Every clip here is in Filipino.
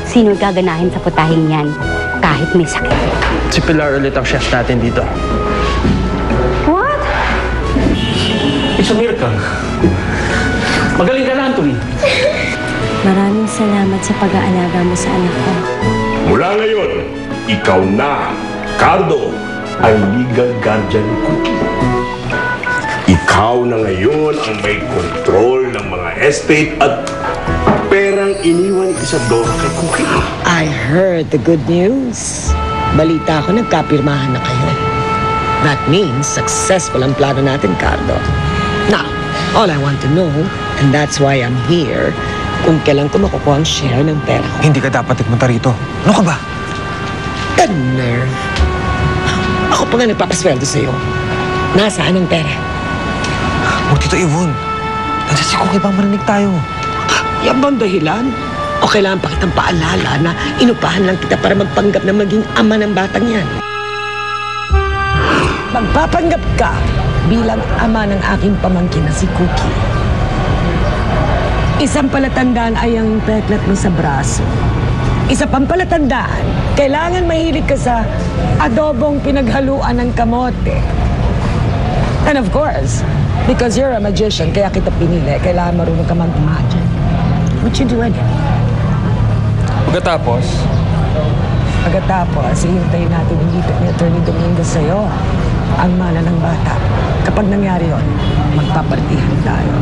sino gaganahin sa putahing yan kahit may sakit. Si Pilar ulit ang chef natin dito. What? It's a miracle. Magaling ka na, Anthony. Maraming salamat sa pag-aalaga mo sa anak ko. Mula ngayon, ikaw na, Cardo, ang legal guardian ni Cookie. Ikaw na ngayon ang may control ng mga estate at perang iniwan ni Isadora kay Cookie. I heard the good news. Balita ko, nagkapirmahan na kayo. That means successful ang plano natin, Cardo. Now, all I want to know, and that's why I'm here, kung kailan ko makukuha ang share ng pera ko. Hindi ka dapat nagpunta rito. Ano ka ba? The nerve. Ako pa nga nagpapasweldo sa'yo. Nasaan ang pera? Huwag Tito Yvonne. Nandiyan si Cookie bang marinig tayo? Yan bang dahilan? O kailangan pa kitang paalala na inupahan lang kita para magpanggap na maging ama ng batang yan? Magpapanggap ka bilang ama ng aking pamangkin na si Cookie. Isang palatandaan ay ang peklat mo sa braso. Isa pang palatandaan, kailangan mahilig ka sa adobong pinaghaluan ng kamote. And of course, because you're a magician, kaya kita pinili, kailangan marunong ka mag-magic. What you doing? Pagkatapos, hihintayin natin hindi ni Attorney Dominguez sa'yo ang mana ng bata. Kapag nangyari yun, magpapartihan tayo.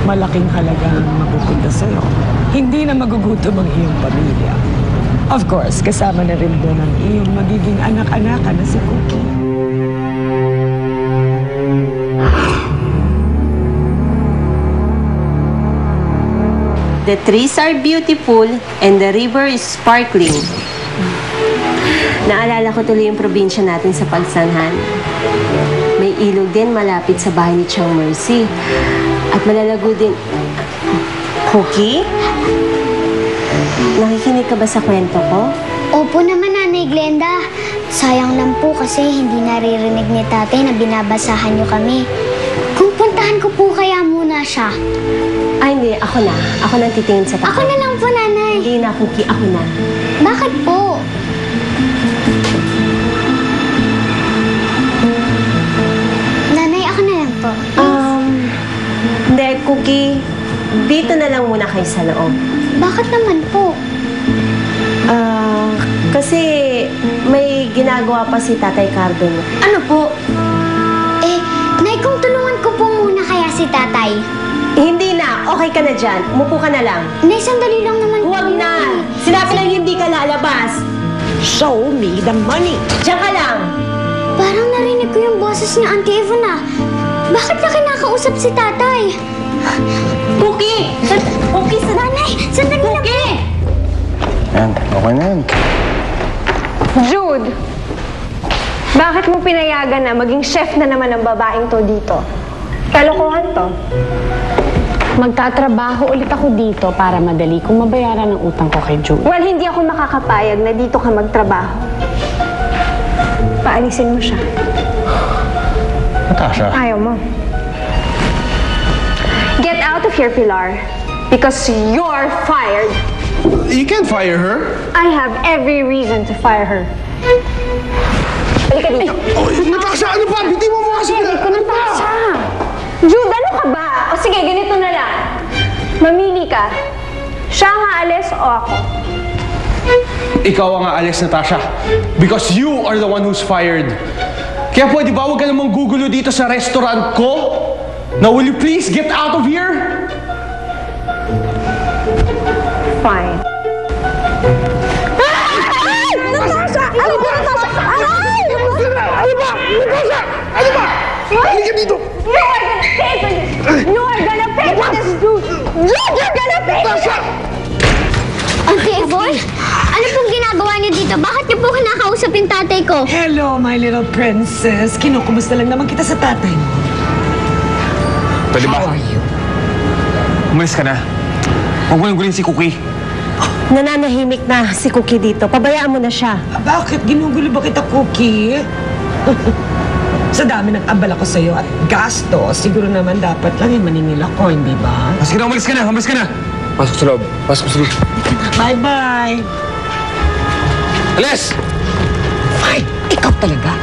Malaking halaga ang mapupunta sa'yo. Hindi na magugutom ang iyong pamilya. Of course, kasama na rin doon ang iyong magiging anak-anakan na si Cookie. The trees are beautiful and the river is sparkling. Naalala ko tuloy yung probinsya natin sa Pagsanhan. May ilog din malapit sa bahay ni Chang Mercy. At malalago din... Cookie? Nakikinig ka ba sa kwento ko? Opo naman, Nanay Glenda. Sayang lang po kasi hindi naririnig ni tatay na binabasahan niyo kami. Kung puntahan ko po kaya muna siya. Ay, hindi. Ako na. Ako na titingin sa tatay. Ako na lang po, Nanay. Hindi na, Cookie. Ako na. Bakit po? Nanay, ako na lang po. Hindi, Cookie. Dito na lang muna kayo sa loob. Bakit naman po? Kasi may ginagawa pa si Tatay Cardo. Ano po? Nay, kung tulungan ko po muna kaya si tatay. Hindi na. Okay ka na dyan. Umupo ka na lang. Nay, sandali lang naman po. Huwag na! Sinabi lang hindi ka lalabas. Show me the money! Diyan ka lang. Parang narinig ko yung boses ni Auntie Ivona. Bakit na kinakausap si tatay? Cookie! Cookie, Nanay, sandali lang po. Yan, okay na yan. Jude! Bakit mo pinayagan na maging chef na naman ang babaeng to dito? Kalokohan to. Magtatrabaho ulit ako dito para madali kong mabayaran ang utang ko kay Jude. Well, hindi ako makakapayag na dito ka magtrabaho. Paalisin mo siya. Natasha. Ayaw mo. Get out of here, Pilar. Because you're fired. You can't fire her. I have every reason to fire her. Halika dito. Natasha, ano ba? Hindi mo mo kasi... Hindi ko Natasha. Jude, ano ka ba? O sige, ganito na lang. Mamili ka. Siya ang aalis o ako? Ikaw ang aalis, Natasha. Because you are the one who's fired. Kaya pwede ba huwag ka namang gugulo dito sa restaurant ko? Now, will you please get out of here? Fine. Natasha! Ano ba, Natasha? Ano ba? Natasha! Ano ba? Halika dito! You are gonna pay for this! You are gonna pay for this, dude! You're gonna pay for this! Auntie Ivon, ano pong ginagawa niyo dito? Bakit niyo po kinakausap yung tatay ko? Hello, my little princess. Kinukumusta lang naman kita sa tatay mo. Pwede ba? How are you? Umalis ka na. Huwag mo nang gulin si Cookie. Nananahimik na si Cookie dito. Pabayaan mo na siya. Bakit? Ginugulo ba kita, Cookie? Sa dami ng abala ko sa'yo at gasto, siguro naman dapat lang yung maningil ako, hindi ba? Sige na, umalis ka na! Umalis ka na! Pasok sa loob. Pasok sa loob. Bye-bye! Alis! Ay, ikaw talaga.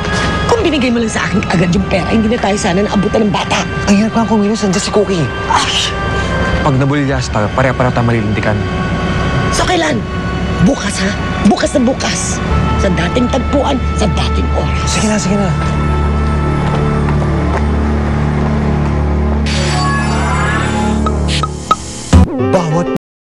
Kung binigay mo lang sa akin agad yung pera, hindi na tayo sana naabutan ng bata. Ang hirap kang kumilos. Nandiyan si Cookie. Ay, Pag nabulilyas tayo, pareha-pareha tayo malilintikan. so kailan? Bukas ha? Bukas na bukas. Sa dating tagpuan, sa dating oras. Sige na, sige na. Bawat